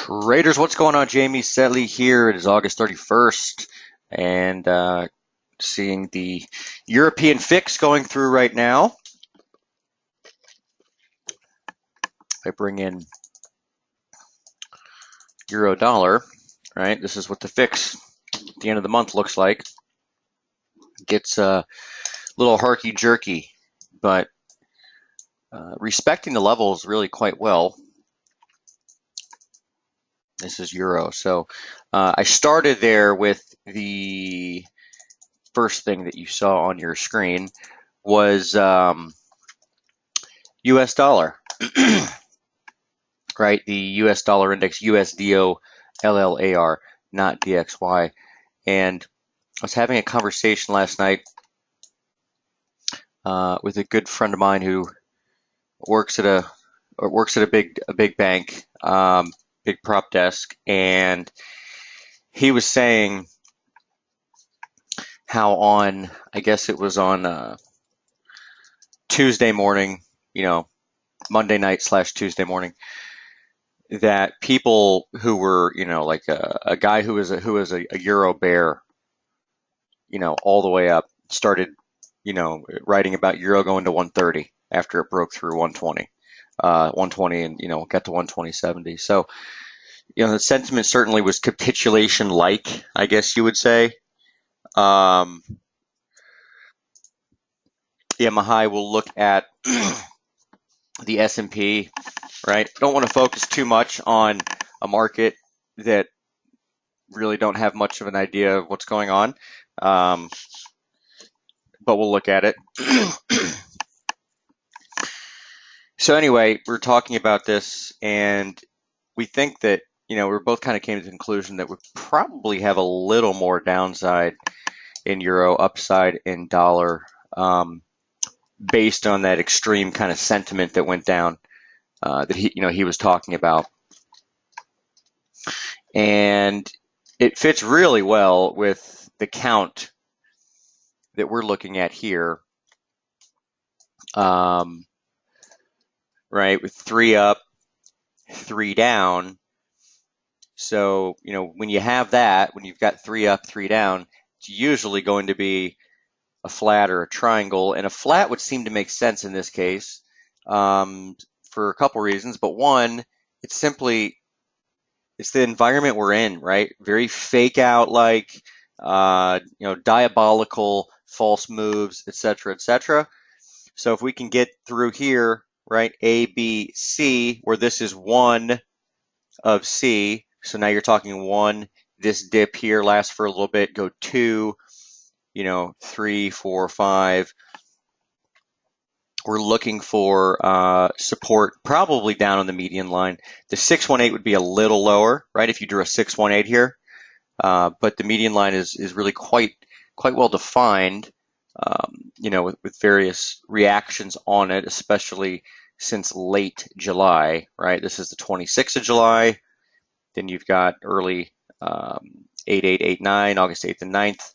Traders, what's going on? Jamie Saettele here. It is August 31st, and seeing the European fix going through right now. I bring in euro dollar, right? This is what the fix at the end of the month looks like. Gets a little herky jerky, but respecting the levels really quite well. This is euro. So I started there with the first thing that you saw on your screen was US dollar, right? The US dollar index, USDOLLAR, not DXY. And I was having a conversation last night with a good friend of mine who works at a big bank, big prop desk, and he was saying how on, I guess it was on Tuesday morning, Monday night / Tuesday morning, that people who were, like a guy who was a euro bear, all the way up, started, writing about euro going to 130 after it broke through 120, 120, and got to 120.70. So, the sentiment certainly was capitulation-like, I guess you would say. Mahai will look at the S&P, right? Don't want to focus too much on a market that really don't have much of an idea of what's going on, but we'll look at it. So anyway, we're talking about this, and we think that, we're both kind of came to the conclusion that we probably have a little more downside in euro, upside in dollar, based on that extreme kind of sentiment that went down, that he was talking about. And it fits really well with the count that we're looking at here, right? With 3 up, 3 down. So, when you have that, when you've got 3 up, 3 down, it's usually going to be a flat or a triangle, and a flat would seem to make sense in this case, for a couple reasons. But one, it's the environment we're in, right? Very fake out like, diabolical false moves, etc., etc. So if we can get through here, right, A, B, C, where this is 1 of C, so now you're talking 1, this dip here lasts for a little bit, go 2, 3, 4, 5. We're looking for support probably down on the median line. The 618 would be a little lower, right, if you drew a 618 here, but the median line is really quite well defined, with various reactions on it, especially since late July, right? This is the 26th of July. Then you've got early 8/8, 8/9, August 8th and 9th.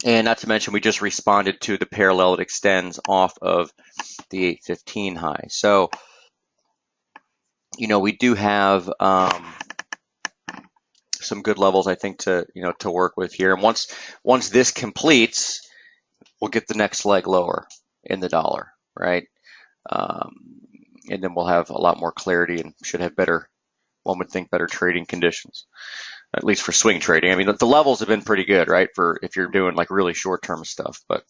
And not to mention, we just responded to the parallel that extends off of the 815 high. So, we do have some good levels, I think, to work with here. And once this completes, we'll get the next leg lower in the dollar, right? And then we'll have a lot more clarity and should have one would think, better trading conditions, at least for swing trading. I mean, the levels have been pretty good, right, for if you're doing like really short-term stuff. But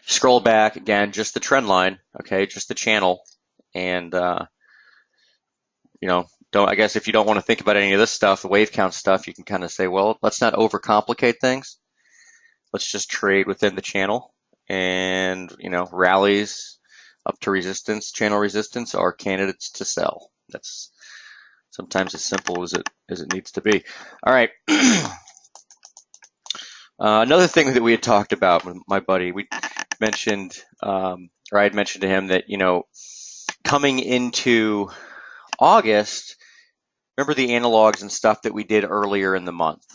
scroll back again, just the trend line, okay, just the channel, and I guess if you don't want to think about any of this stuff, the wave count stuff, you can kind of say, well, let's not overcomplicate things. Let's just trade within the channel, and rallies up to resistance, channel resistance, are candidates to sell. That's sometimes as simple as it needs to be. All right. Another thing that we had talked about with my buddy, we mentioned, or I had mentioned to him that, coming into August, remember the analogs and stuff that we did earlier in the month?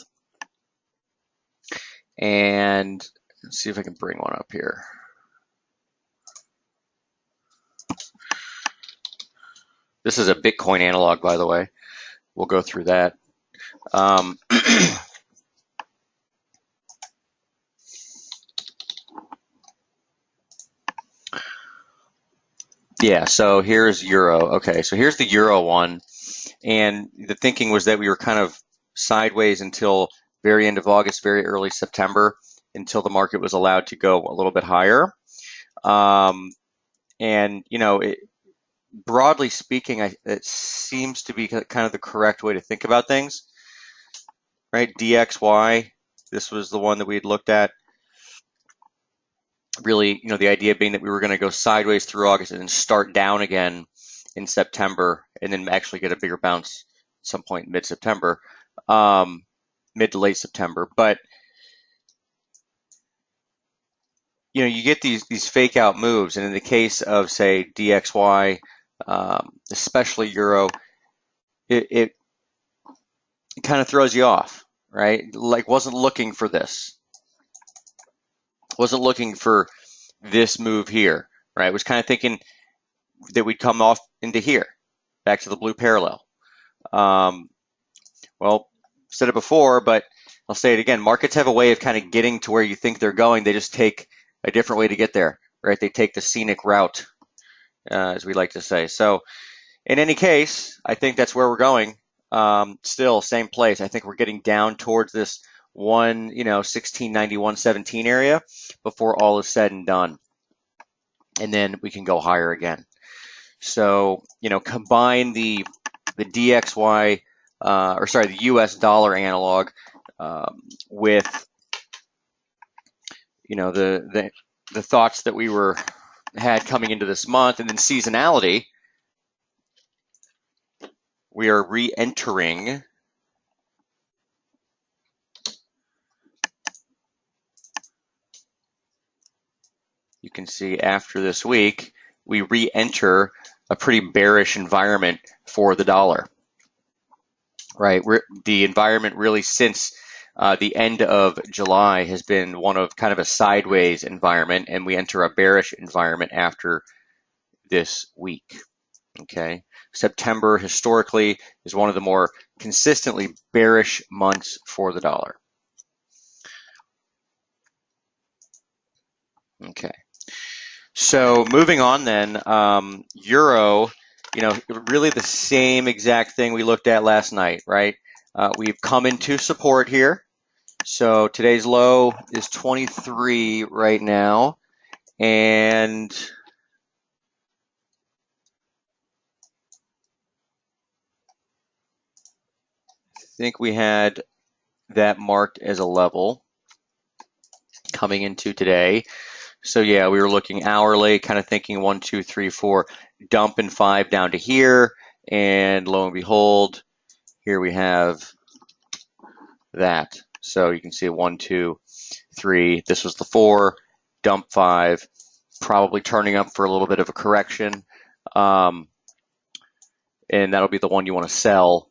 And let's see if I can bring one up here. This is a Bitcoin analog, by the way. We'll go through that. Um, yeah, so here's euro. Okay, so here's the euro one. And the thinking was that we were kind of sideways until very end of August, very early September, until the market was allowed to go a little bit higher. Um, and, broadly speaking, it seems to be kind of the correct way to think about things, right? DXY, this was the one that we had looked at. Really, the idea being that we were going to go sideways through August and then start down again in September and then actually get a bigger bounce at some point mid-September, mid to late September. But, you get these fake out moves. And in the case of, say, DXY, especially Euro, it kind of throws you off, right? Like, wasn't looking for this. Wasn't looking for this move here, right? Was kind of thinking that we'd come off into here, back to the blue parallel. Well, said it before, but I'll say it again. Markets have a way of kind of getting to where you think they're going. They just take a different way to get there, right? They take the scenic route, as we like to say. So in any case, I think that's where we're going. Still same place. I think we're getting down towards this 1691.17 area before all is said and done. And then we can go higher again. So, combine the DXY, the US dollar analog with, the thoughts that we had coming into this month, and then seasonality. We are re-entering you can see after this week, we re-enter a pretty bearish environment for the dollar, right? The environment really since the end of July has been one of kind of a sideways environment, and we enter a bearish environment after this week, okay? September historically is one of the more consistently bearish months for the dollar. Okay. So moving on then, Euro, really the same exact thing we looked at last night, right? We've come into support here. So today's low is 23 right now. And I think we had that marked as a level coming into today. So yeah, we were looking hourly, kind of thinking 1, 2, 3, 4, dump in 5 down to here, and lo and behold, here we have that. So you can see 1, 2, 3. This was the 4, dump 5, probably turning up for a little bit of a correction, and that'll be the one you want to sell.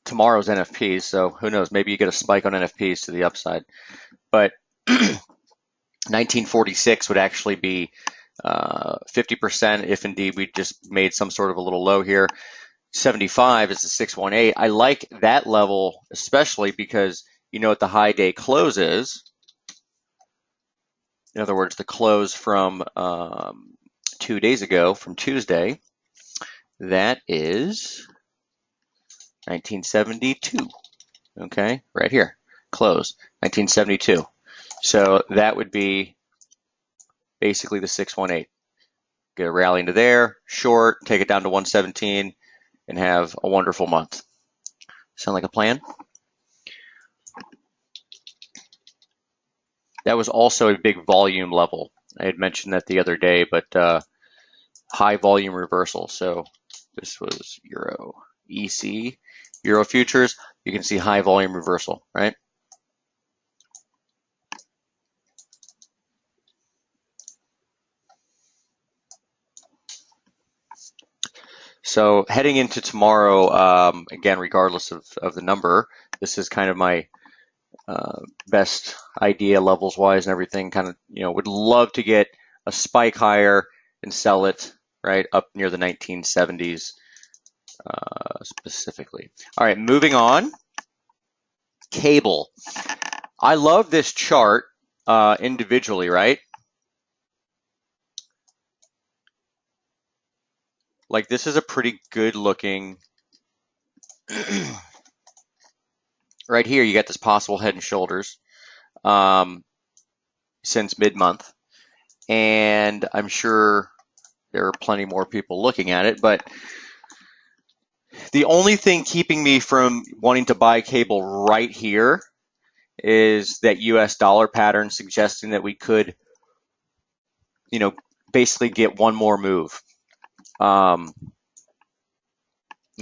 Tomorrow's NFPs, so who knows? Maybe you get a spike on NFPs to the upside. But 1946 would actually be 50% if indeed we just made some sort of a little low here. 75 is the 618. I like that level especially because you know what the high day close is. In other words, the close from 2 days ago, from Tuesday, that is 1972. Okay, right here, close, 1972. So that would be basically the 618. Get a rally into there, short, take it down to 117, and have a wonderful month. Sound like a plan? That was also a big volume level. I had mentioned that the other day, but high volume reversal. So this was Euro EC, Euro futures. You can see high volume reversal, right? So heading into tomorrow, again, regardless of the number, this is kind of my best idea levels wise and everything. Kind of, would love to get a spike higher and sell it right, up near the 1970s specifically. All right, moving on. Cable. I love this chart individually, right? Like this is a pretty good looking, right here you got this possible head and shoulders since mid-month. And I'm sure there are plenty more people looking at it, but the only thing keeping me from wanting to buy cable right here is that US dollar pattern suggesting that we could, you know, basically get one more move, you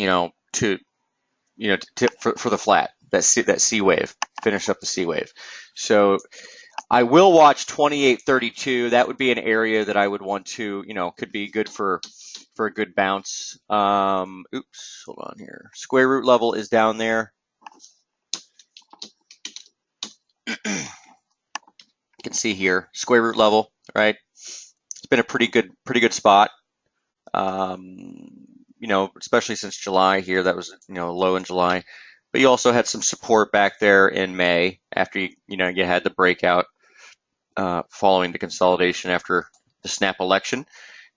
know, for the flat, that C wave, finish up the C wave. So I will watch 28.32. That would be an area that I would want to, could be good for a good bounce. Oops, hold on here. Square root level is down there. You can see here, square root level, right? It's been a pretty good spot. Especially since July here, that was, low in July. But you also had some support back there in May after you had the breakout following the consolidation after the snap election,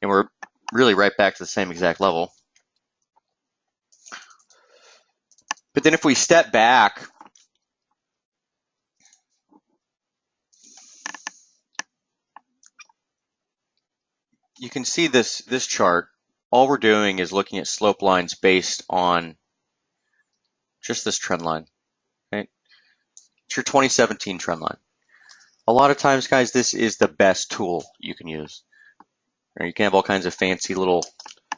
and we're really right back to the same exact level. But then if we step back, you can see this chart. All we're doing is looking at slope lines based on just this trend line. Right? It's your 2017 trend line. A lot of times, guys, this is the best tool you can use. You can have all kinds of fancy little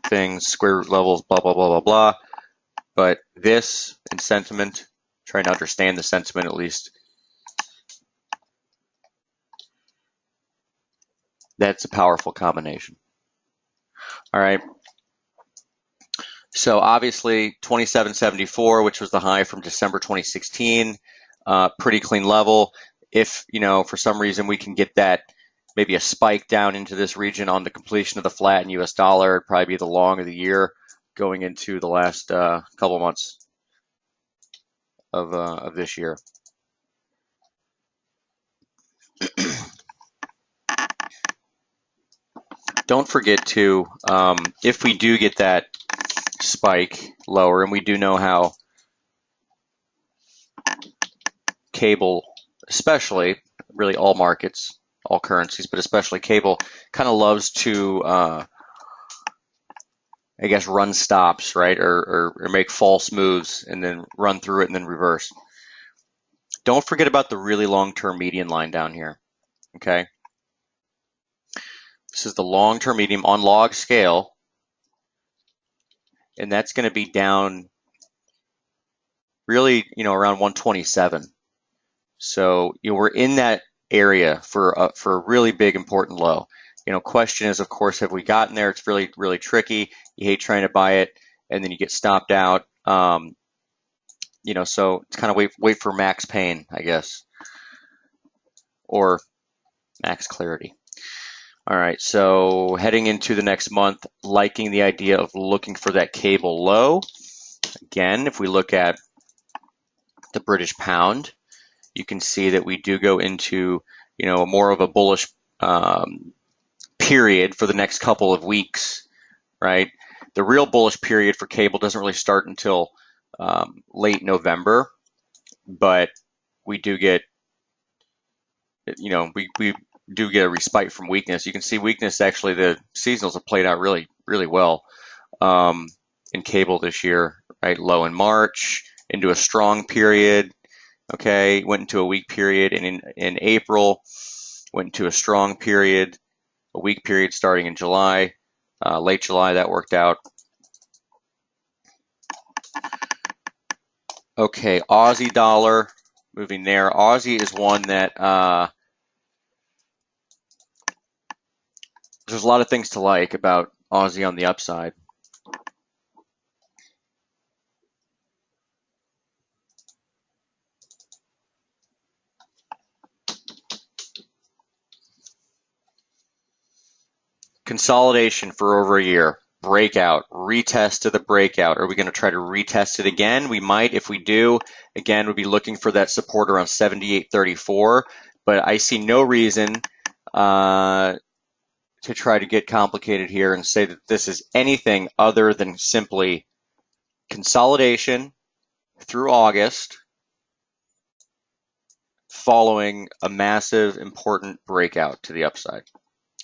things, square root levels, blah, blah, blah, blah, blah. But this and sentiment, trying to understand the sentiment at least, that's a powerful combination. All right. So obviously 2774, which was the high from December 2016, pretty clean level. If, for some reason we can get that, maybe a spike down into this region on the completion of the flat in US dollar, it'd probably be the long of the year going into the last couple months of this year. Don't forget to, if we do get that spike lower, and we do know how cable, especially, really all markets, all currencies, but especially cable, kind of loves to, I guess, run stops, right? Or make false moves and then run through it and then reverse. Don't forget about the really long-term median line down here, okay? This is the long-term median on log scale, and that's going to be down really, around 127. So, we're in that area for a really big important low. Question is, of course, have we gotten there? It's really, really tricky. You hate trying to buy it, and then you get stopped out. So it's kind of wait for max pain, I guess, or max clarity. All right, so heading into the next month, liking the idea of looking for that cable low. Again, if we look at the British pound, you can see that we do go into, more of a bullish period for the next couple of weeks, right? The real bullish period for cable doesn't really start until late November, but we do get, we do get a respite from weakness. You can see weakness, actually, the seasonals have played out really, really well in cable this year, right? Low in March, into a strong period, okay? Went into a weak period, and in April, went into a strong period, a weak period starting in July. Late July, that worked out. Okay, Aussie dollar, moving there. Aussie is one that there's a lot of things to like about Aussie on the upside. Consolidation for over a year. Breakout, retest to the breakout. Are we going to try to retest it again? We might. If we do, again, we'll be looking for that support around 78.34. But I see no reason to try to get complicated here and say that this is anything other than simply consolidation through August following a massive, important breakout to the upside.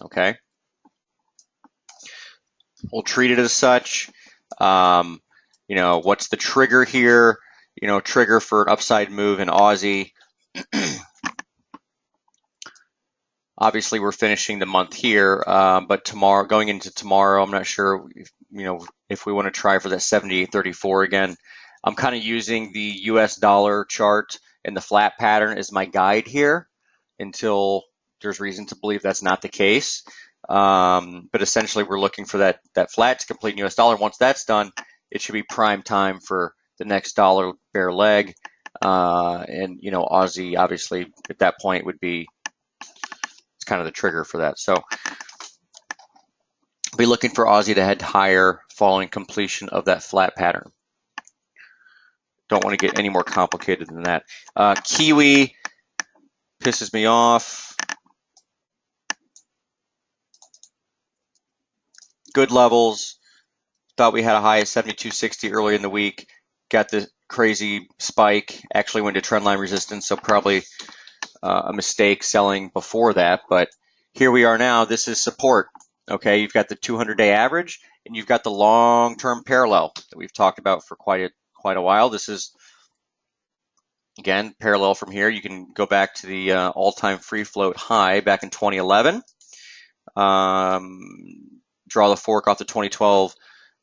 Okay? We'll treat it as such. What's the trigger here? Trigger for an upside move in Aussie. Obviously, we're finishing the month here, but tomorrow, going into tomorrow, I'm not sure, if we want to try for that 78.34 again. I'm kind of using the US dollar chart and the flat pattern as my guide here until there's reason to believe that's not the case. But essentially, we're looking for that flat to complete in US dollar. Once that's done, it should be prime time for the next dollar bear leg. And Aussie, obviously, at that point would be, it's kind of the trigger for that. So I'll be looking for Aussie to head higher following completion of that flat pattern. Don't want to get any more complicated than that. Kiwi pisses me off. Good levels. Thought we had a high of 72.60 early in the week. Got the crazy spike. Actually went to trendline resistance, so probably a mistake selling before that. But here we are now. This is support. Okay, you've got the 200-day average, and you've got the long-term parallel that we've talked about for quite a while. This is, again, parallel from here. You can go back to the all-time free float high back in 2011. Draw the fork off the 2012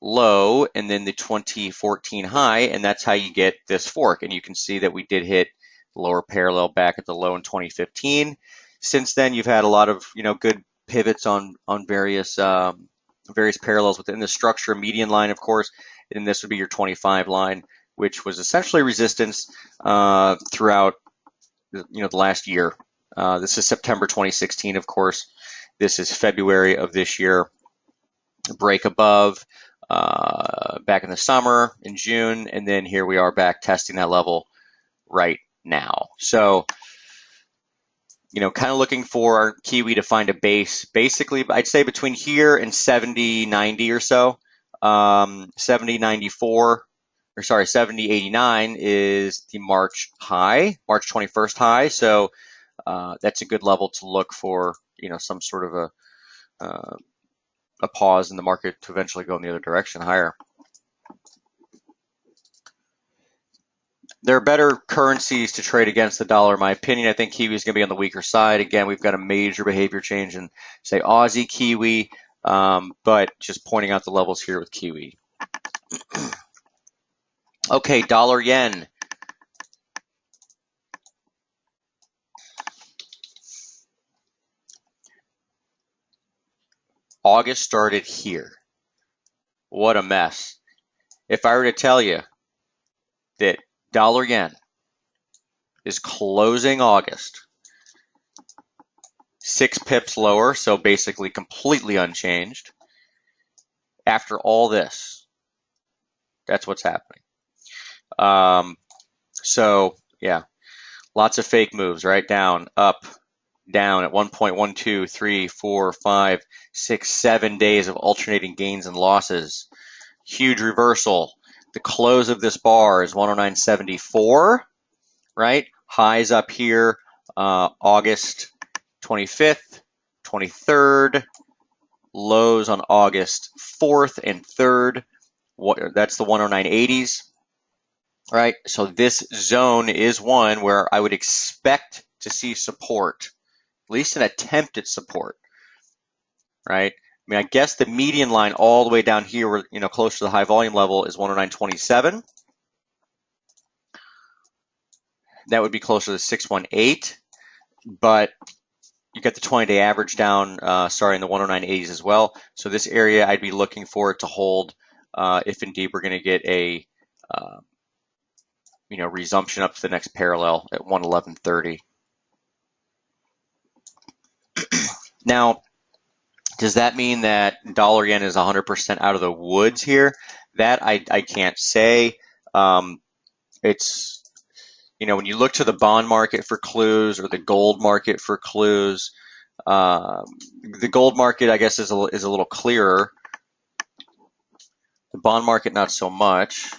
low and then the 2014 high, and that's how you get this fork. And you can see that we did hit lower parallel back at the low in 2015. Since then, you've had a lot of good pivots on various parallels within the structure. Median line, of course, and this would be your 25 line, which was essentially resistance throughout the last year. This is September 2016, of course. This is February of this year. Break above back in the summer in June, and then here we are back testing that level right now. So, kind of looking for our Kiwi to find a base. Basically, I'd say between here and 70.90 or so. 70.89 is the March high, March 21st high. So that's a good level to look for, some sort of a pause in the market to eventually go in the other direction higher. There are better currencies to trade against the dollar, in my opinion. I think Kiwi is going to be on the weaker side. Again, we've got a major behavior change in, say, Aussie, Kiwi, but just pointing out the levels here with Kiwi. Okay, dollar yen. August started here. What a mess. If I were to tell you that dollar yen is closing August 6 pips lower, so basically completely unchanged, after all this, that's what's happening. So yeah, lots of fake moves, right? Down, up, down at 1.12, 3, 4, 5, 6, 7 days of alternating gains and losses. Huge reversal. The close of this bar is 109.74, right? Highs up here, August 25th, 23rd, lows on August 4th and 3rd. That's the 109.80s, right? So this zone is one where I would expect to see support, at least an attempt at support, right? I mean, I guess the median line all the way down here, where, close to the high volume level, is 109.27. That would be closer to 618, but you get the 20-day average down, starting the 109.80s as well. So this area, I'd be looking for it to hold if indeed we're going to get a resumption up to the next parallel at 111.30. Now, Does that mean that dollar yen is 100% out of the woods here? That I can't say. It's, when you look to the bond market for clues or the gold market for clues, the gold market, I guess, is a little clearer. The bond market, not so much.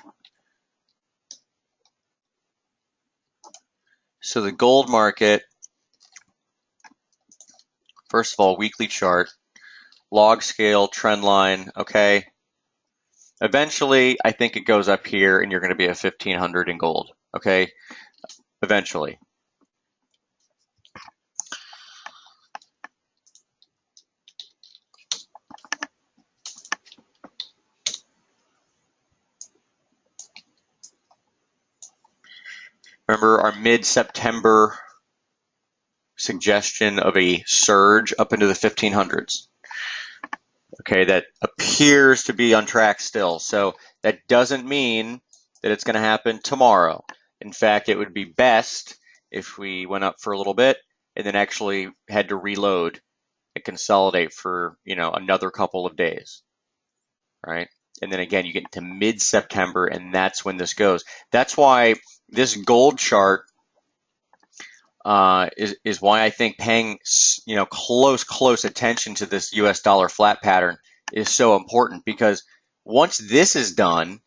So the gold market, first of all, weekly chart, log scale, trend line, okay. Eventually, I think it goes up here and you're going to be at 1500 in gold, okay? Eventually. Remember our mid-September suggestion of a surge up into the 1500s? Okay, that appears to be on track still. So that doesn't mean that it's going to happen tomorrow. In fact, it would be best if we went up for a little bit and then actually had to reload and consolidate for, another couple of days, right? And then again, you get into mid-September and that's when this goes. That's why this gold chart is why I think paying, close attention to this US dollar flat pattern is so important, because once this is done,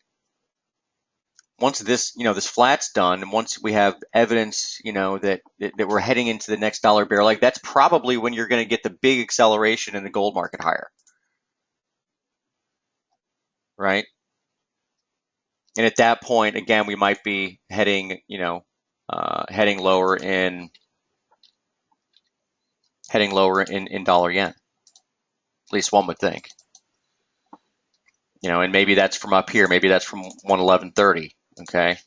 once this, this flat's done, and once we have evidence, that we're heading into the next dollar bear leg, that's probably when you're going to get the big acceleration in the gold market higher, right? And at that point, again, we might be heading, heading lower in dollar yen. At least one would think. And maybe that's from up here. Maybe that's from 111.30. Okay.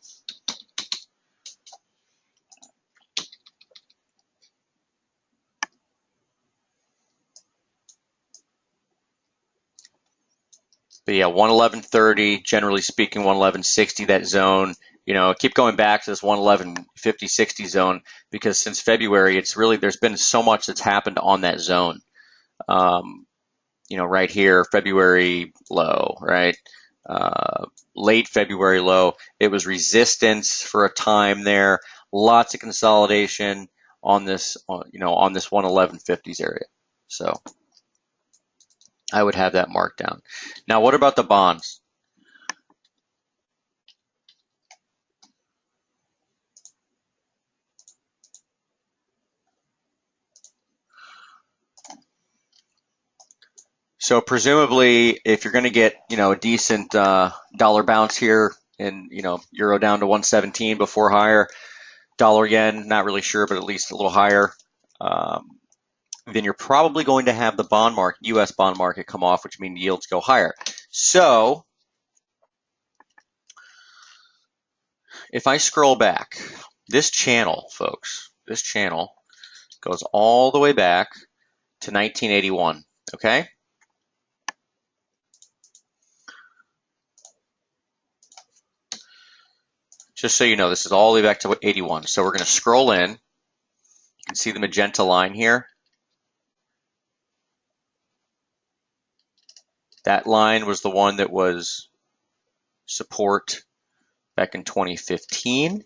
But yeah, 111.30, generally speaking, 111.60, that zone. Keep going back to this 111.50, 60 zone, because since February, it's really, there's been so much that's happened on that zone. Right here, February low, right? Late February low. It was resistance for a time there. Lots of consolidation on this, on this 111.50s area. So I would have that marked down. Now, what about the bonds? So presumably, if you're going to get, a decent dollar bounce here, and euro down to 117 before higher, dollar yen, not really sure, but at least a little higher, then you're probably going to have the bond market, U.S. bond market, come off, which means yields go higher. So if I scroll back, this channel, folks, this channel goes all the way back to 1981, okay? Just so you know, this is all the way back to 81. So we're going to scroll in. You can see the magenta line here. That line was the one that was support back in 2015.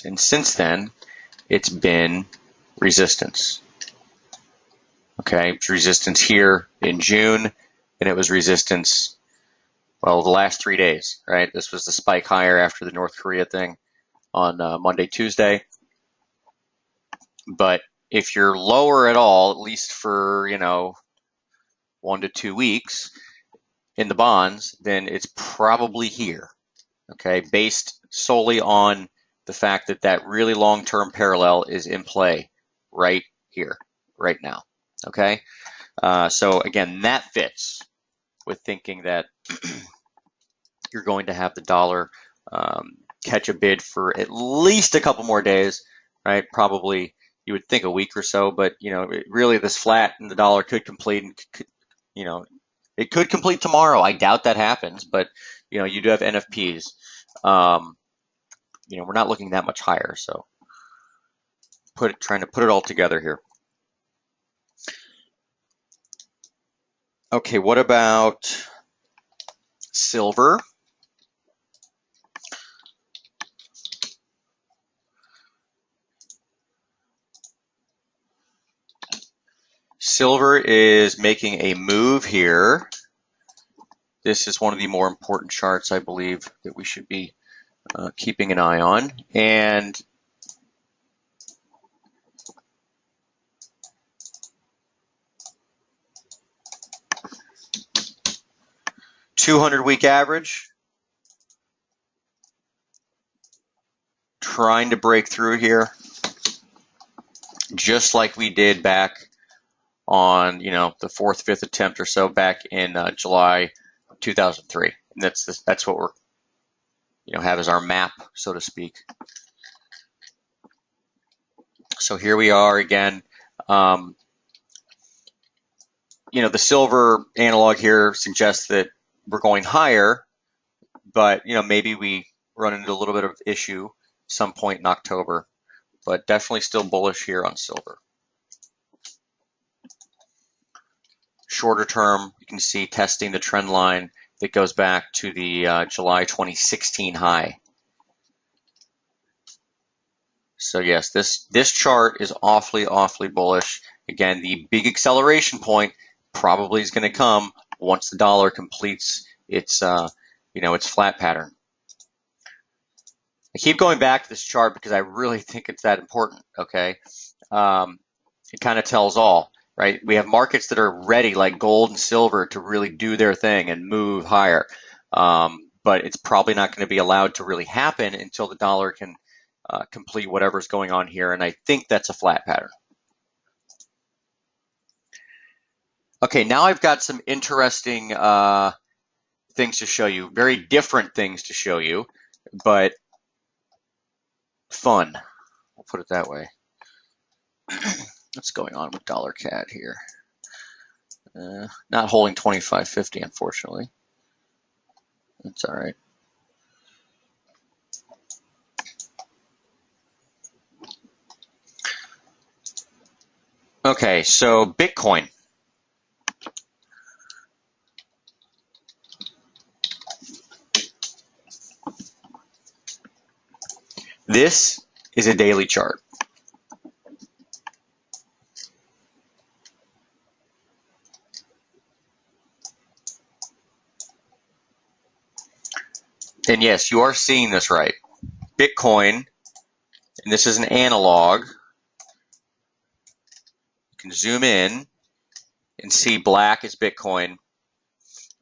And since then, it's been resistance. Okay, it's resistance here in June, and it was resistance, well, the last 3 days, right? This was the spike higher after the North Korea thing on Monday, Tuesday. But if you're lower at all, at least for, 1 to 2 weeks in the bonds, then it's probably here, okay? Based solely on the fact that that really long-term parallel is in play right here, right now, okay? So again, that fits with thinking that you're going to have the dollar catch a bid for at least a couple more days, right? Probably, you would think a week or so, but really this flat in the dollar could complete, and it could complete tomorrow. I doubt that happens, but you do have NFPs. We're not looking that much higher, so trying to put it all together here. Okay, what about silver? Silver is making a move here. This is one of the more important charts, I believe, that we should be keeping an eye on. And $200-week average, trying to break through here, just like we did back on, the fourth, fifth attempt or so back in July 2003. And that's what we're, have as our map, so to speak. So here we are again. The silver analog here suggests that we're going higher, but maybe we run into a little bit of issue some point in October, but definitely still bullish here on silver. Shorter term, you can see testing the trend line that goes back to the July 2016 high. So yes, this chart is awfully bullish. Again, the big acceleration point probably is going to come once the dollar completes its its flat pattern. I keep going back to this chart because I really think it's that important. Okay, it kind of tells all. Right? We have markets that are ready, like gold and silver, to really do their thing and move higher. But it's probably not going to be allowed to really happen until the dollar can complete whatever's going on here. And I think that's a flat pattern. Okay, now I've got some interesting things to show you. Very different things to show you, but fun. We'll put it that way. What's going on with dollar CAD here? Not holding 25.50, unfortunately. That's all right. Okay, so Bitcoin. This is a daily chart. And yes, you are seeing this right. Bitcoin, and this is an analog. You can zoom in and see black is Bitcoin,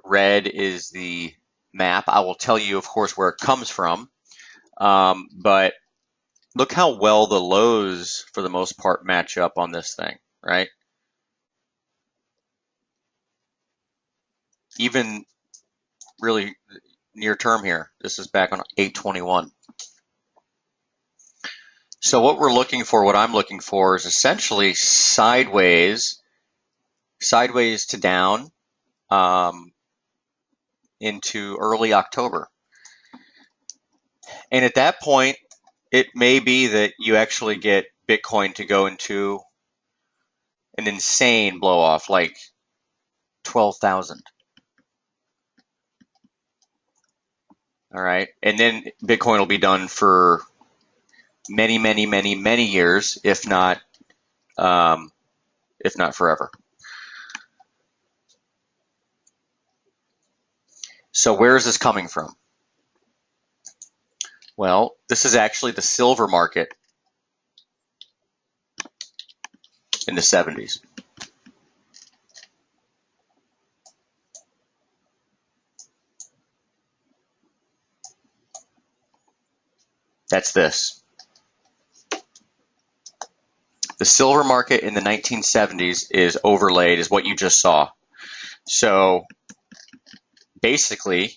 red is the map. I will tell you, of course, where it comes from. But look how well the lows, for the most part, match up on this thing, right? Even really near term here. This is back on 821. So what we're looking for, what I'm looking for, is essentially sideways to down into early October. And at that point, it may be that you actually get Bitcoin to go into an insane blow off, like 12,000. All right. And then Bitcoin will be done for many years, if not forever. So where is this coming from? Well, this is actually the silver market in the 70s. That's this. The silver market in the 1970s is overlaid, is what you just saw. So basically,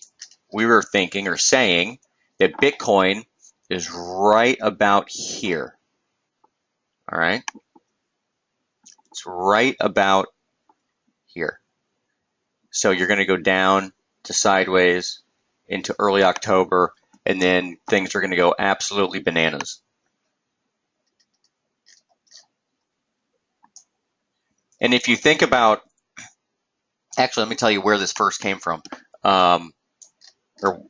we were thinking or saying that Bitcoin is right about here. All right? It's right about here. So you're going to go down to sideways into early October, and then things are going to go absolutely bananas. And if you think about Actually, let me tell you where this first came from, um, or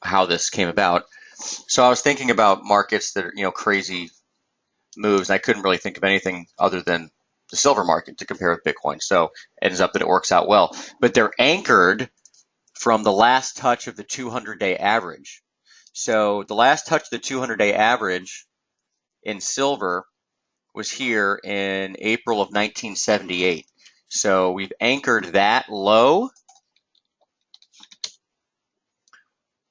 how this came about. So I was thinking about markets that are crazy moves, and I couldn't really think of anything other than the silver market to compare with Bitcoin. So it ends up that it works out well, but they're anchored from the last touch of the 200-day average. So the last touch of the 200-day average in silver was here in April of 1978. So we've anchored that low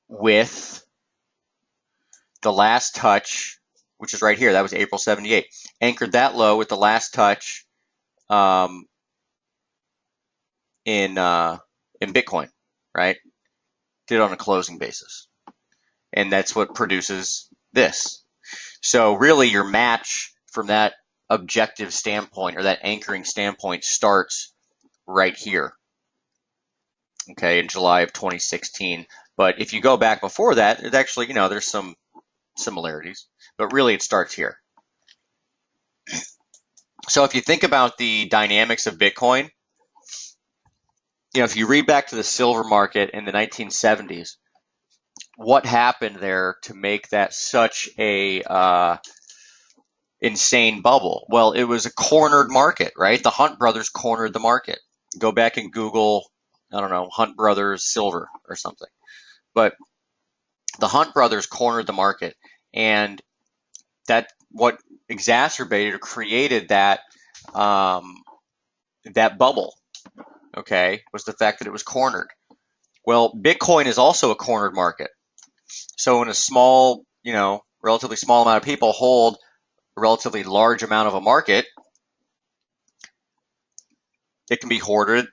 with the last touch, which is right here. That was April 78. Anchored that low with the last touch um, in Bitcoin, right? Did it on a closing basis, and that's what produces this. So really, your match from that objective standpoint or that anchoring standpoint starts right here, okay, in July of 2016. But if you go back before that, it actually, there's some similarities, but really it starts here. So if you think about the dynamics of Bitcoin, if you read back to the silver market in the 1970s, what happened there to make that such a insane bubble? Well, it was a cornered market, right? The Hunt brothers cornered the market. Go back and Google, I don't know, Hunt brothers silver or something. But the Hunt brothers cornered the market, and that what exacerbated or created that that bubble, okay, was the fact that it was cornered. Well, Bitcoin is also a cornered market. So when a small, relatively small amount of people hold a relatively large amount of a market, it can be hoarded,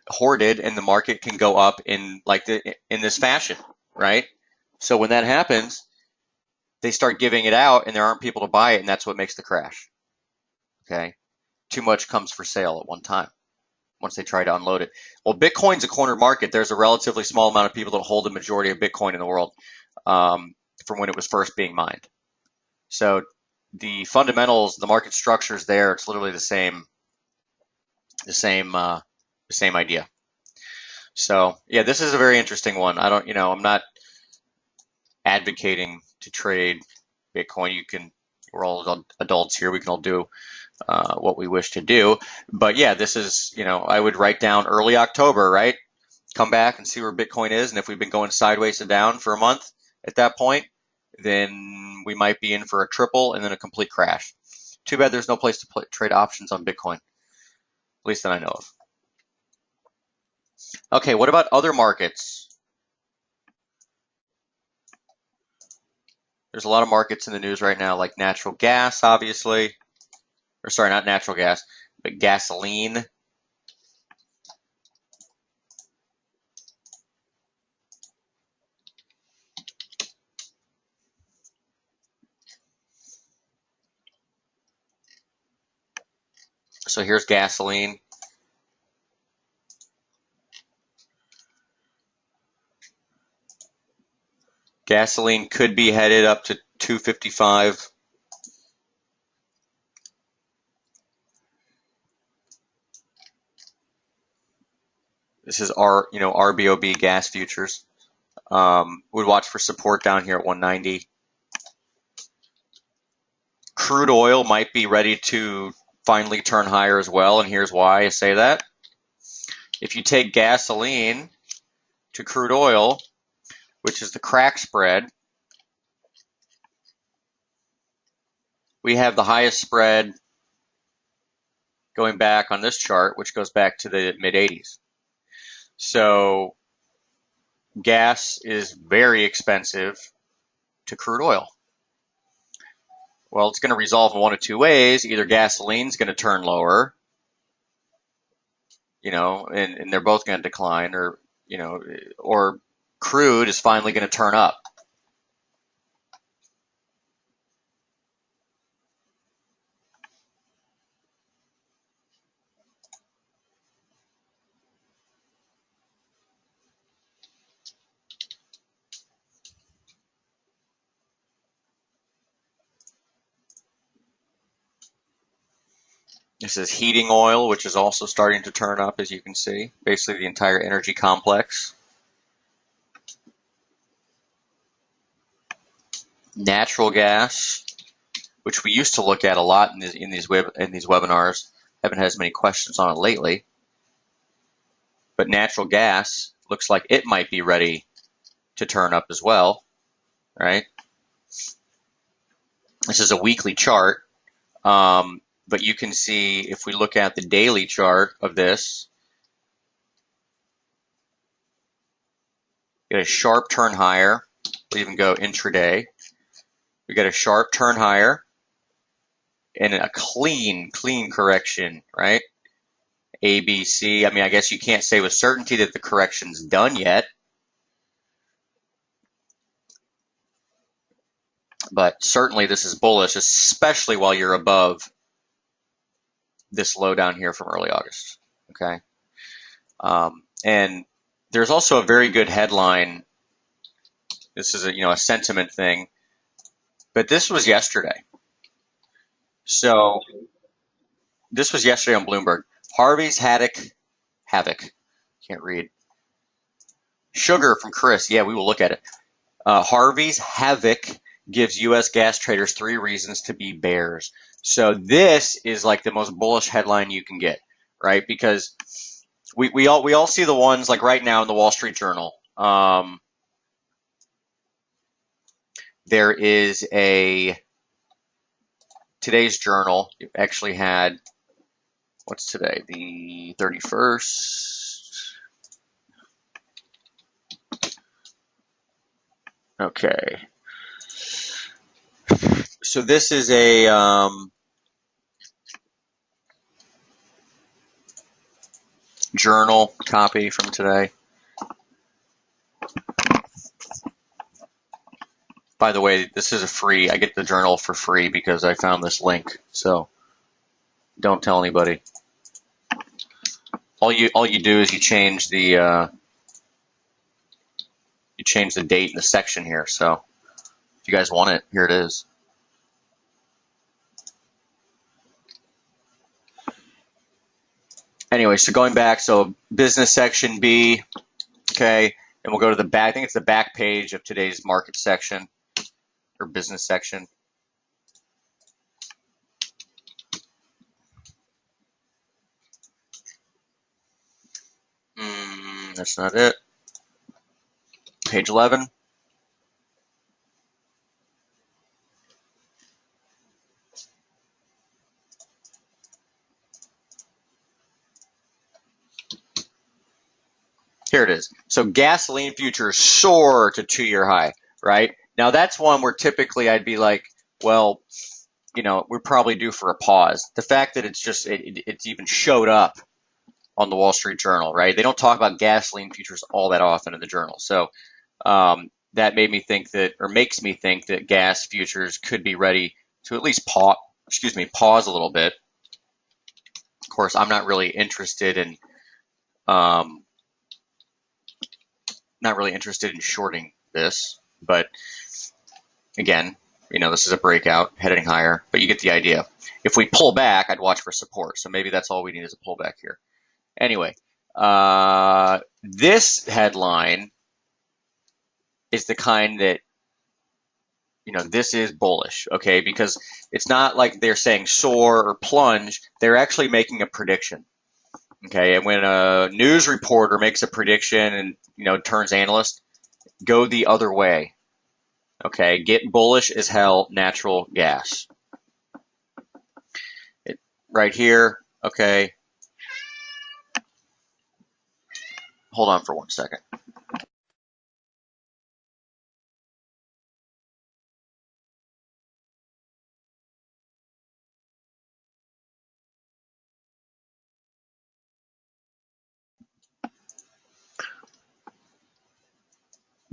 and the market can go up in this fashion, right? So when that happens, they start giving it out, and there aren't people to buy it, and that's what makes the crash. Okay, too much comes for sale at one time once they try to unload it. Well, Bitcoin's a cornered market. There's a relatively small amount of people that hold the majority of Bitcoin in the world from when it was first being mined. So the fundamentals, the market structures there, it's literally the same idea. So yeah, this is a very interesting one. I'm not advocating to trade Bitcoin. We're all adults here. We can all do what we wish to do. But yeah, this is, I would write down early October, right? Come back and see where Bitcoin is. And if we've been going sideways and down for a month at that point, then we might be in for a triple and then a complete crash. Too bad there's no place to trade options on Bitcoin, at least that I know of. Okay, what about other markets? There's a lot of markets in the news right now, like natural gas, obviously. Or sorry, not natural gas, but gasoline. So here's gasoline. Gasoline could be headed up to 255. This is RBOB gas futures. Would watch for support down here at 190. Crude oil might be ready to finally turn higher as well, and here's why I say that. If you take gasoline to crude oil, which is the crack spread, we have the highest spread going back on this chart, which goes back to the mid-80s. So gas is very expensive to crude oil. Well, it's going to resolve in one of two ways. Either gasoline's going to turn lower, and they're both going to decline, or crude is finally going to turn up. This is heating oil, which is also starting to turn up, as you can see. Basically, the entire energy complex. Natural gas, which we used to look at a lot in these webinars. Haven't had as many questions on it lately. But natural gas looks like it might be ready to turn up as well, right? This is a weekly chart. But you can see if we look at the daily chart of this, get a sharp turn higher. We'll even go intraday. We get a sharp turn higher and a clean correction, right? A, B, C. I mean, I guess you can't say with certainty that the correction's done yet, but certainly this is bullish, especially while you're above this low down here from early August, okay? And there's also a very good headline. This is a sentiment thing, but this was yesterday. So this was yesterday on Bloomberg. Harvey's Havoc. Can't read. Sugar from Chris. Yeah, we will look at it. Harvey's Havoc gives U.S. gas traders 3 reasons to be bears. So this is like the most bullish headline you can get, right? Because we all see the ones like right now in the Wall Street Journal. There is today's journal actually had, what's today? The 31st. Okay. So this is a journal copy from today. By the way, this is I get the journal for free because I found this link. So don't tell anybody. All you do is you change the date and the section here. So if you guys want it, here it is. Anyway, so going back, so business section B, okay, and we'll go to the back. I think it's the back page of today's market section or business section. That's not it. Page 11. Here it is. So gasoline futures soar to 2-year high, right? Now that's one where typically I'd be like, well, we're probably due for a pause. The fact that it's even showed up on the Wall Street Journal, right? They don't talk about gasoline futures all that often in the journal. So that makes me think that gas futures could be ready to at least pause a little bit. Of course, I'm not really interested in shorting this, but again, this is a breakout heading higher, but you get the idea. If we pull back, I'd watch for support. So maybe that's all we need is a pullback here. Anyway, this headline is the kind that, this is bullish, okay? Because it's not like they're saying soar or plunge. They're actually making a prediction, okay? And when a news reporter makes a prediction and, turns analyst, go the other way, okay? Get bullish as hell, natural gas. Right here, okay? Hold on for 1 second.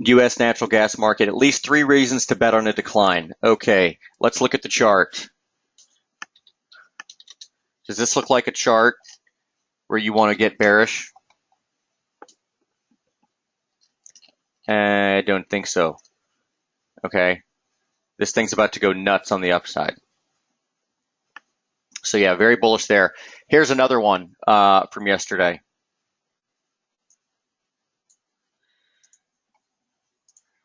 U.S. natural gas market, at least 3 reasons to bet on a decline. Okay, let's look at the chart. Does this look like a chart where you want to get bearish? I don't think so. Okay, this thing's about to go nuts on the upside. So yeah, very bullish there. Here's another one from yesterday.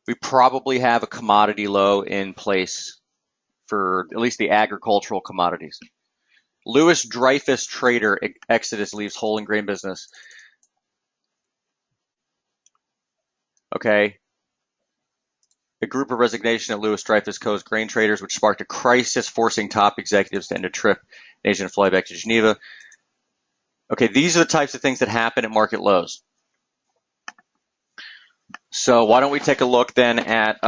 We probably have a commodity low in place for at least the agricultural commodities. Lewis Dreyfus trader exodus leaves whole and grain business. Okay. A group of resignation at Lewis Dreyfus Co.'s grain traders, which sparked a crisis, forcing top executives to end a trip in Asia and fly back to Geneva. Okay, these are the types of things that happen at market lows. So why don't we take a look then at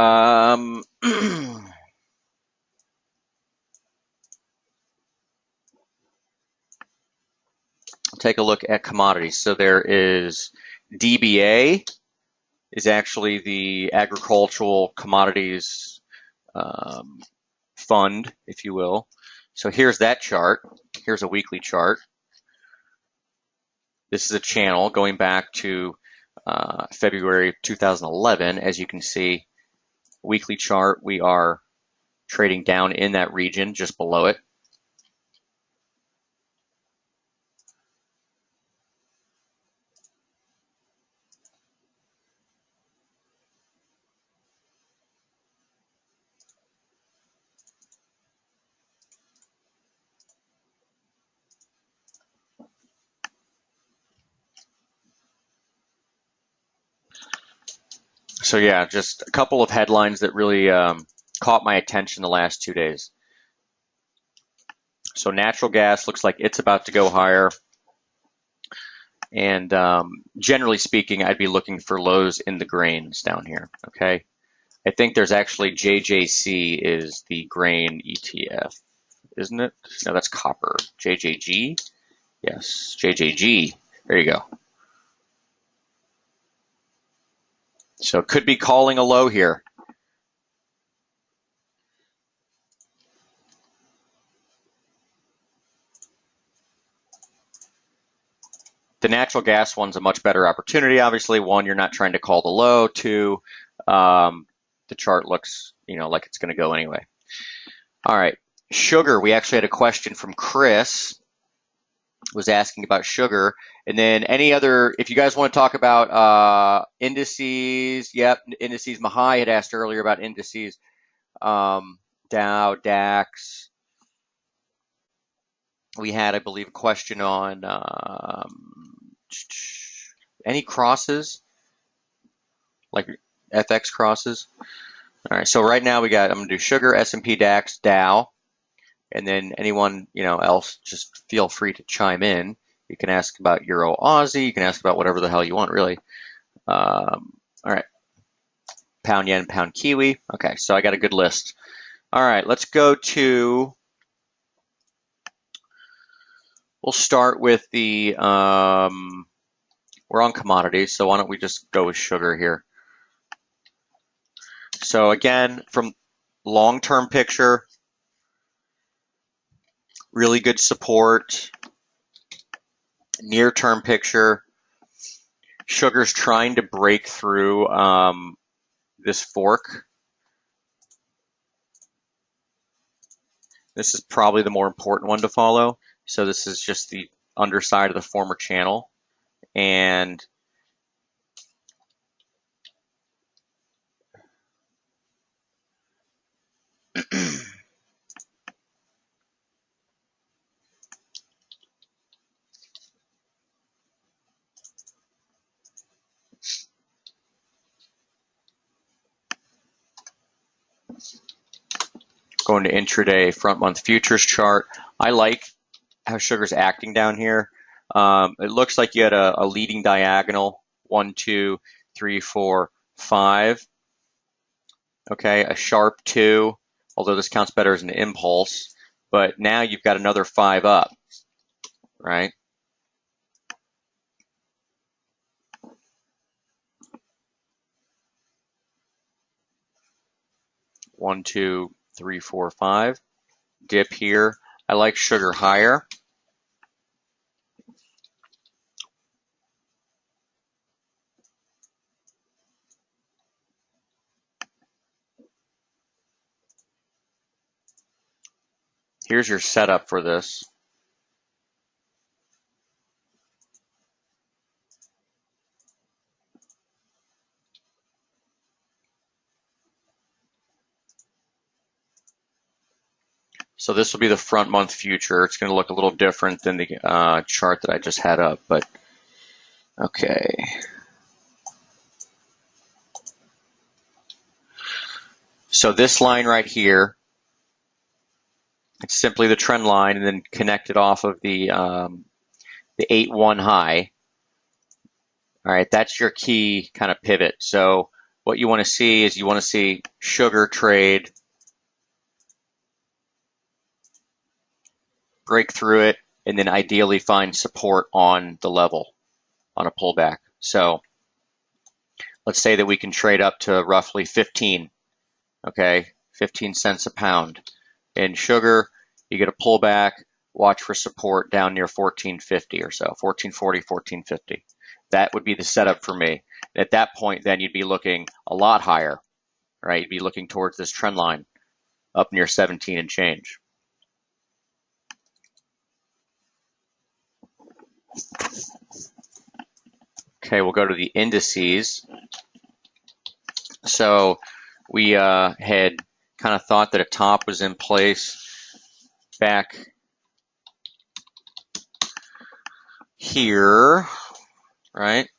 take a look at commodities. So there is DBA is actually the agricultural commodities fund, if you will. So here's that chart. Here's a weekly chart. This is a channel going back to February 2011. As you can see, weekly chart, we are trading down in that region, just below it. So yeah, just a couple of headlines that really caught my attention the last 2 days. So natural gas looks like it's about to go higher. And generally speaking, I'd be looking for lows in the grains down here, okay? I think there's actually JJC is the grain ETF, isn't it? No, that's copper. JJG? Yes, JJG. There you go. So it could be calling a low here. The natural gas one's a much better opportunity, obviously. One, you're not trying to call the low. Two, the chart looks, like it's going to go anyway. All right. Sugar. We actually had a question from Chris, was asking about sugar. And then any other, if you guys want to talk about indices, yep, indices. Mahai had asked earlier about indices, Dow, DAX. We had, I believe, a question on any crosses, like FX crosses. All right, so right now I'm going to do sugar, S&P, DAX, Dow, and then anyone, else, just feel free to chime in. You can ask about Euro Aussie. You can ask about whatever the hell you want, really. All right. Pound yen, pound kiwi. Okay, so I got a good list. All right, let's go to, we'll start with the, we're on commodities, so why don't we just go with sugar here. So again, from long-term picture, really good support. Near-term picture, sugar's trying to break through this fork. This is probably the more important one to follow. So this is just the underside of the former channel. And going to intraday front month futures chart. I like how sugar's acting down here. It looks like you had a leading diagonal, 1, 2, 3, 4, 5. Okay, a sharp 2, although this counts better as an impulse. But now you've got another 5 up, right? One, two, three, four, 5. Dip here. I like sugar higher. Here's your setup for this. So this will be the front month future. It's going to look a little different than the chart that I just had up, but okay. So this line right here, it's simply the trend line and then connected off of the 8-1 high. All right, that's your key kind of pivot. So what you want to see is you want to see sugar trade, break through it, and then ideally find support on the level on a pullback. So let's say that we can trade up to roughly 15, okay, 15 cents a pound. In sugar, you get a pullback, watch for support down near 14.50 or so, 14.40, 14.50. That would be the setup for me. At that point, then you'd be looking a lot higher, right? You'd be looking towards this trend line up near 17 and change. Okay, we'll go to the indices. So we had kind of thought that a top was in place back here, right?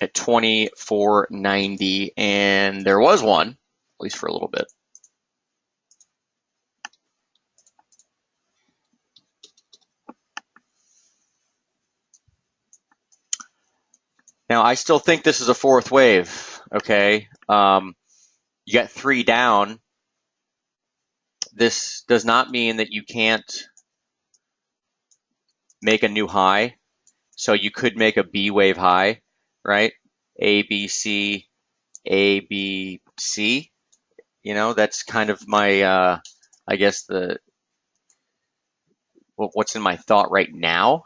At 24.90, and there was one, at least for a little bit. Now, I still think this is a fourth wave, okay? You got 3 down. This does not mean that you can't make a new high. So you could make a B wave high, right? A, B, C, A, B, C. You know, that's kind of my, I guess what's in my thought right now,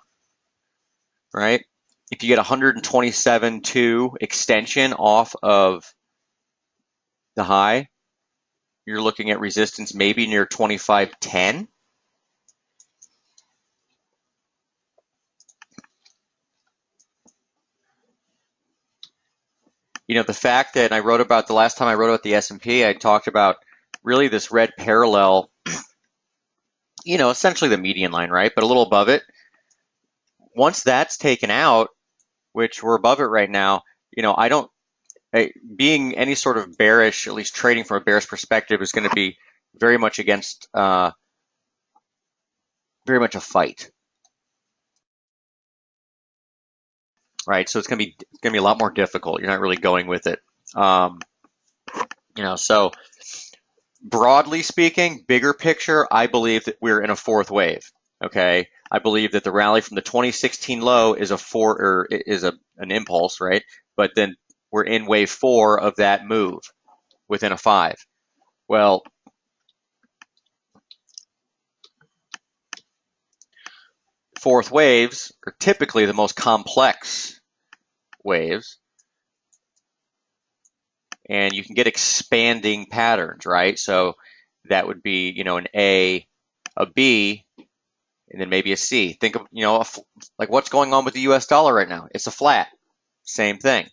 right? If you get 127.2 extension off of the high, you're looking at resistance maybe near 25.10. You know, the fact that I wrote about the last time I wrote about the S&P, I talked about really this red parallel, you know, essentially the median line, right? But a little above it. Once that's taken out, which we're above it right now, you know, being any sort of bearish, at least trading from a bearish perspective, is going to be very much against, very much a fight, right? So it's going to be a lot more difficult. You're not really going with it, you know. So broadly speaking, bigger picture, I believe that we're in a fourth wave. Okay, I believe that the rally from the 2016 low is an impulse, right? But then we're in wave 4 of that move within a 5. Well, fourth waves are typically the most complex waves, and you can get expanding patterns, right? So that would be, you know, an A, a B, and then maybe a C. Think of, you know, like what's going on with the US dollar right now? It's a flat. Same thing,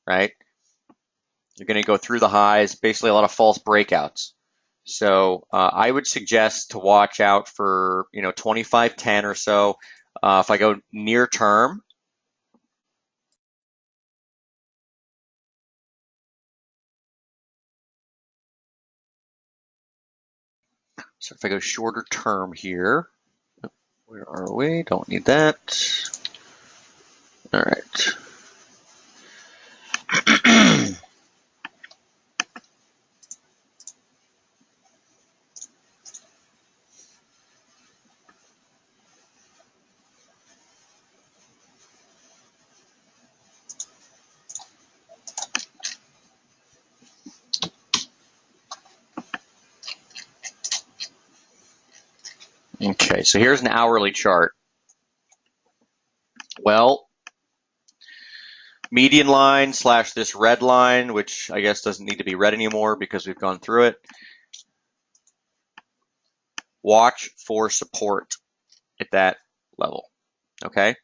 right? You're going to go through the highs, basically a lot of false breakouts. So I would suggest to watch out for, you know, 25.10 or so. If I go near term, so if I go shorter term here, where are we? Don't need that. All right. Okay, so here's an hourly chart. Well, median line slash this red line, which I guess doesn't need to be red anymore because we've gone through it. Watch for support at that level, okay?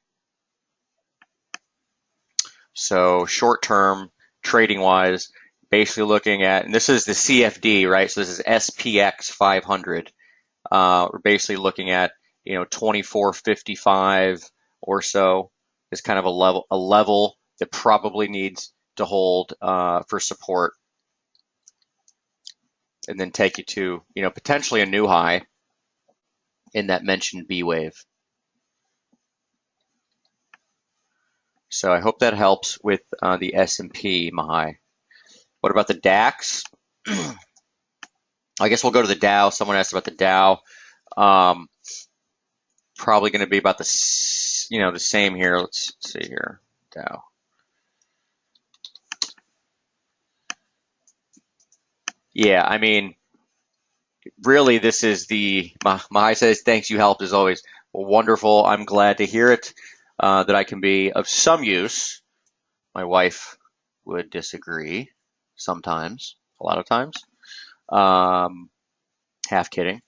So short term, trading wise, basically looking at, and this is the CFD, right? So this is SPX 500. We're basically looking at, 24.55 or so is kind of a level that probably needs to hold for support, and then take you to, potentially a new high in that mentioned B wave. So I hope that helps with the S&P, Mahai. What about the DAX? I guess we'll go to the Dow. Someone asked about the Dow. Probably going to be about the same here. Let's see here, Dow. Yeah, I mean, really, this is the Mahai says, thanks, you helped as always. Well, wonderful. I'm glad to hear it, that I can be of some use. My wife would disagree sometimes, a lot of times. Half kidding.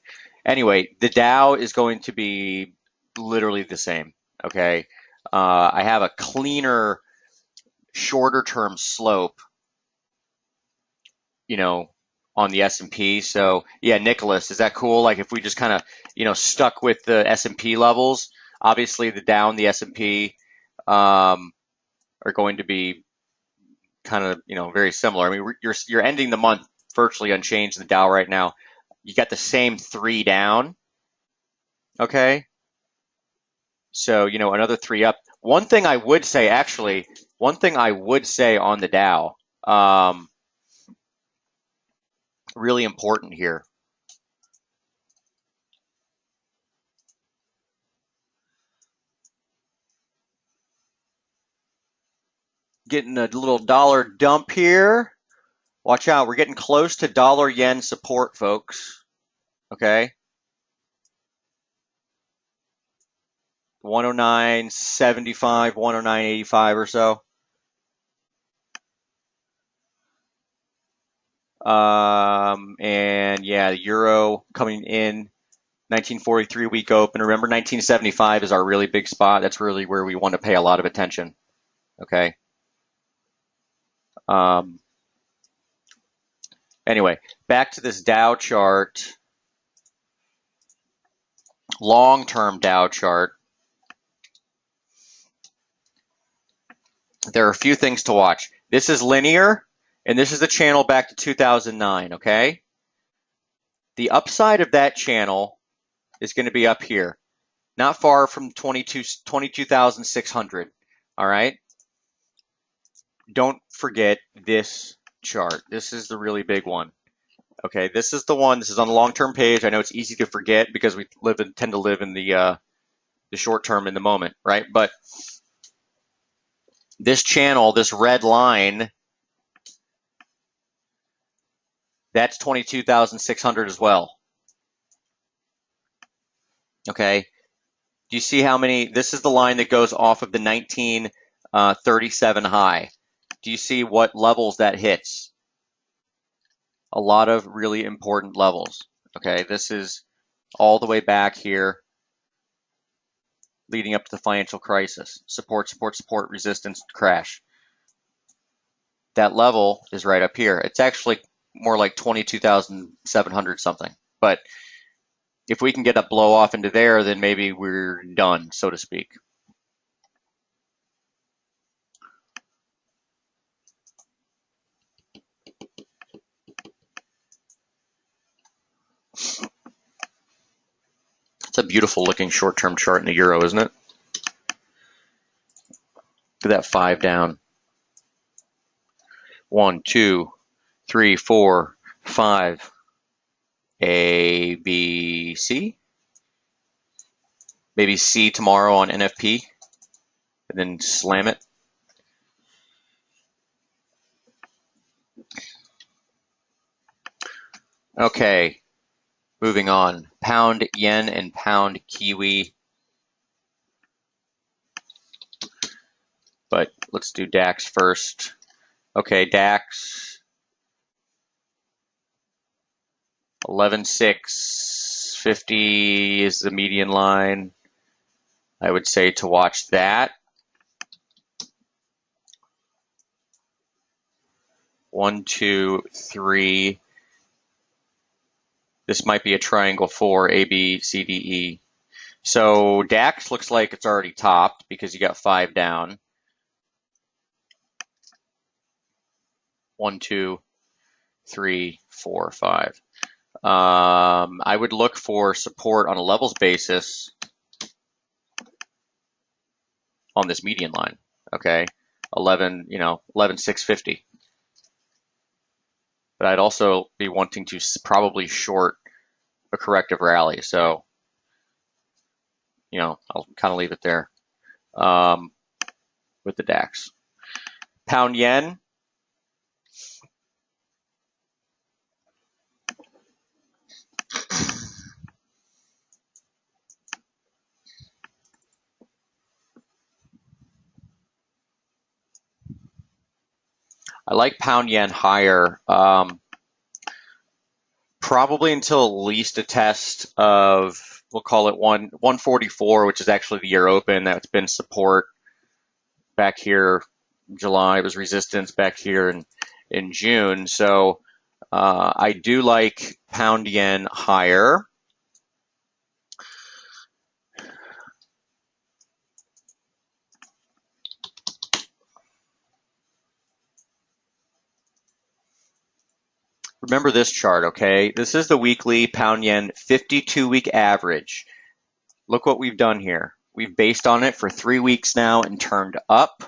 Anyway, the Dow is going to be literally the same. Okay. I have a cleaner, shorter term slope, on the S&P. So yeah, Nicholas, is that cool? Like if we just kind of, stuck with the S&P levels, obviously the Dow and the S&P are going to be kind of, very similar. I mean, you're ending the month virtually unchanged in the Dow right now. You got the same 3 down. Okay. So, another 3 up. One thing I would say on the Dow, really important here. Getting a little dollar dump here. Watch out. We're getting close to dollar yen support, folks. Okay. 109.75, 109.85 or so. And yeah, the euro coming in 1943 week open. Remember, 1975 is our really big spot. That's really where we want to pay a lot of attention. Okay. Anyway, back to this Dow chart, long-term Dow chart. There are a few things to watch. This is linear, and this is the channel back to 2009, okay? The upside of that channel is going to be up here, not far from 22,600, all right? Don't forget this chart. This is the really big one. Okay, this is the one. This is on the long-term page. I know it's easy to forget because we tend to live in the short term in the moment, right? But this channel, this red line, that's 22,600 as well. Okay, do you see how many? This is the line that goes off of the 1937 high. Do you see what levels that hits? A lot of really important levels. Okay, this is all the way back here, leading up to the financial crisis. Support, support, support, resistance, crash. That level is right up here. It's actually more like 22,700 something. But if we can get a blow off into there, then maybe we're done, so to speak. It's a beautiful looking short-term chart in the euro, isn't it? Look at that 5 down. 1, 2, 3, 4, 5. A, B, C. Maybe C tomorrow on NFP, and then slam it. Okay, moving on. Pound yen and pound kiwi. But let's do DAX first. Okay, DAX 11,650 is the median line. I would say to watch that. 1, 2, 3. This might be a triangle 4, A, B, C, D, E. So DAX looks like it's already topped because you got 5 down. 1, 2, 3, 4, 5. I would look for support on a levels basis on this median line. Okay, 11,650. But I'd also be wanting to probably short a corrective rally. So, I'll kind of leave it there with the DAX. Pound yen. I like pound yen higher, probably until at least a test of, we'll call it 144, which is actually the year open. That's been support back here in July. It was resistance back here in June. So I do like pound yen higher. Remember this chart, okay? This is the weekly pound yen 52-week average. Look what we've done here. We've based on it for 3 weeks now and turned up.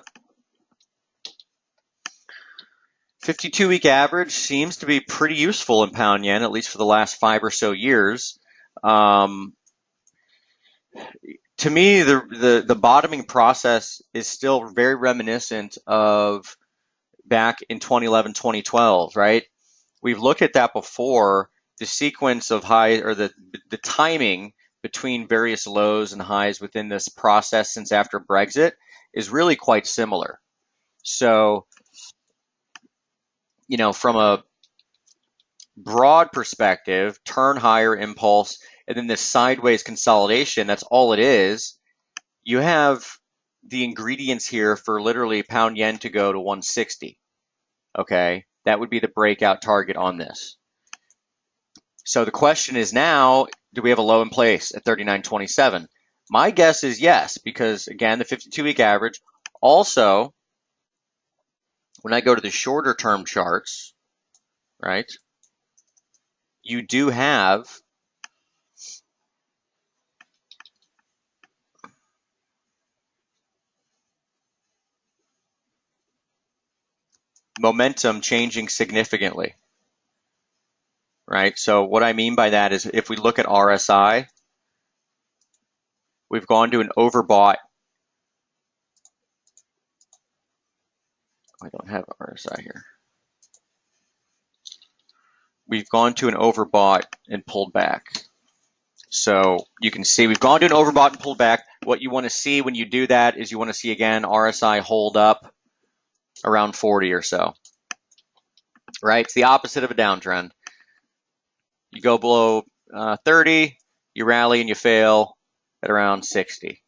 52-week average seems to be pretty useful in pound yen, at least for the last 5 or so years. To me, the bottoming process is still very reminiscent of back in 2011, 2012, right? We've looked at that before. The sequence of high, or the timing between various lows and highs within this process since after Brexit is really quite similar. So, from a broad perspective, turn higher impulse, and then this sideways consolidation, that's all it is. You have the ingredients here for literally pound yen to go to 160. Okay, that would be the breakout target on this. So the question is now, do we have a low in place at 39.27? My guess is yes, because again, the 52-week average. Also, when I go to the shorter term charts, right, you do have momentum changing significantly, right? So what I mean by that is if we look at RSI, we've gone to an overbought. I don't have RSI here. We've gone to an overbought and pulled back. So you can see we've gone to an overbought and pulled back. What you want to see when you do that is you want to see, again, RSI hold up around 40 or so, right? It's the opposite of a downtrend. You go below 30, you rally and you fail at around 60.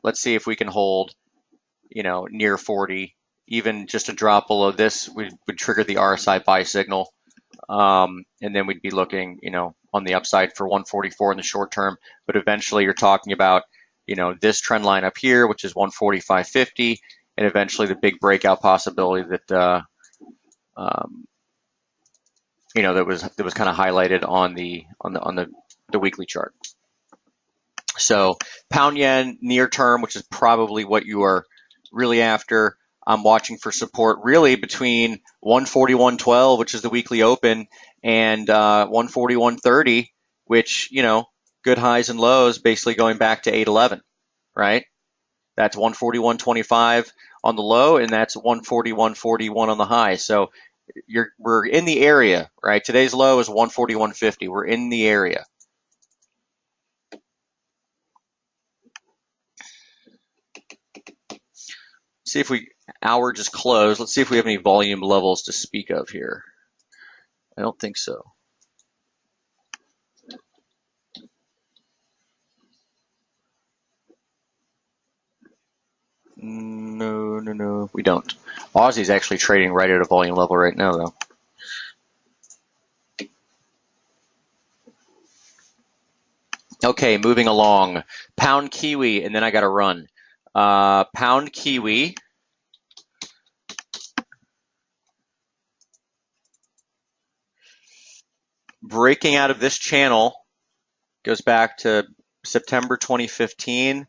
Let's see if we can hold, near 40. Even just a drop below this would trigger the RSI buy signal. And then we'd be looking, on the upside for 144 in the short term. But eventually you're talking about, this trend line up here, which is 145.50, and eventually the big breakout possibility that, that was kind of highlighted on the weekly chart. So pound yen near term, which is probably what you are really after. I'm watching for support really between 141.12, which is the weekly open, and 141.30, which, good highs and lows, basically going back to 811, right? That's 141.25 on the low, and that's 141.41 on the high. So we're in the area, right? Today's low is 141.50. We're in the area. See if hour just closed. Let's see if we have any volume levels to speak of here. I don't think so. No, we don't. Aussie's actually trading right at a volume level right now, though. Okay, moving along. Pound Kiwi, and then I got to run. Pound Kiwi. Breaking out of this channel goes back to September 2015.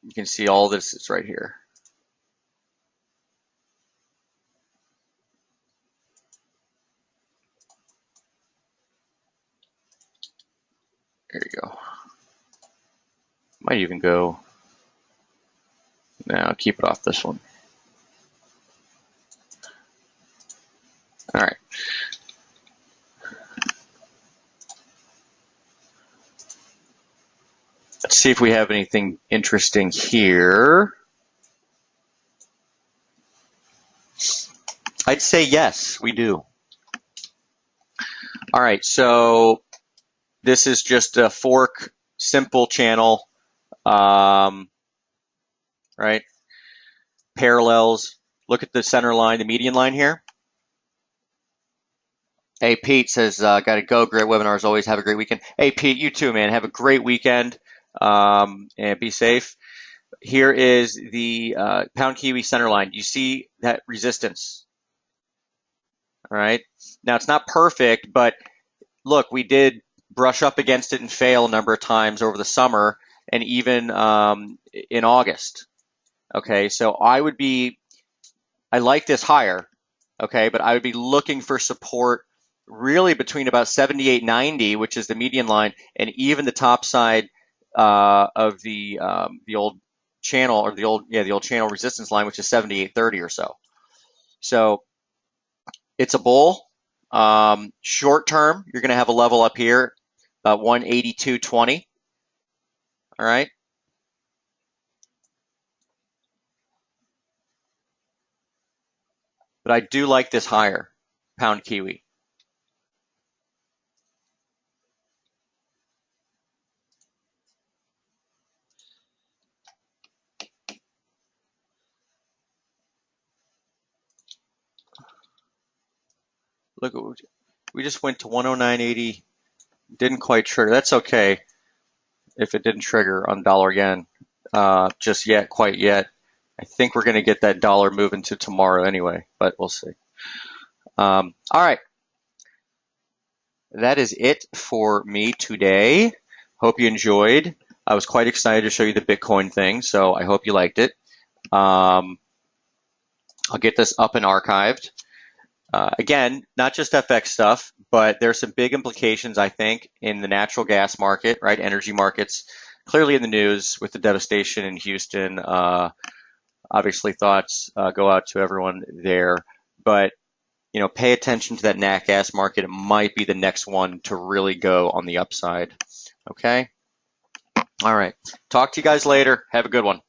You can see all this is right here. There you go. Might even go. No, keep it off this one. All right. Let's see if we have anything interesting here. I'd say yes, we do. All right, so this is just a fork, simple channel, right? Parallels. Look at the center line, the median line here. Hey, Pete says, got to go. Great webinars. Always have a great weekend. Hey, Pete, you too, man. Have a great weekend and be safe. Here is the pound Kiwi center line. You see that resistance, all right? Now, it's not perfect, but look, we did brush up against it and fail a number of times over the summer and even in August. Okay, so I like this higher, okay, but I would be looking for support really between about 78.90, which is the median line, and even the top side of the old channel or the old channel resistance line, which is 78.30 or so. So it's a bull. Short term, you're going to have a level up here, about 182.20. All right. But I do like this higher, pound Kiwi. Look, we just went to 109.80. Didn't quite trigger. That's okay if it didn't trigger on dollar yen just yet, quite yet. I think we're going to get that dollar moving to tomorrow anyway, but we'll see. All right. That is it for me today. Hope you enjoyed. I was quite excited to show you the Bitcoin thing, so I hope you liked it. I'll get this up and archived. Again, not just FX stuff, but there's some big implications, I think, in the natural gas market, right? Energy markets, clearly in the news with the devastation in Houston. Obviously, thoughts go out to everyone there. But, pay attention to that nat gas market. It might be the next one to really go on the upside. Okay? All right. Talk to you guys later. Have a good one.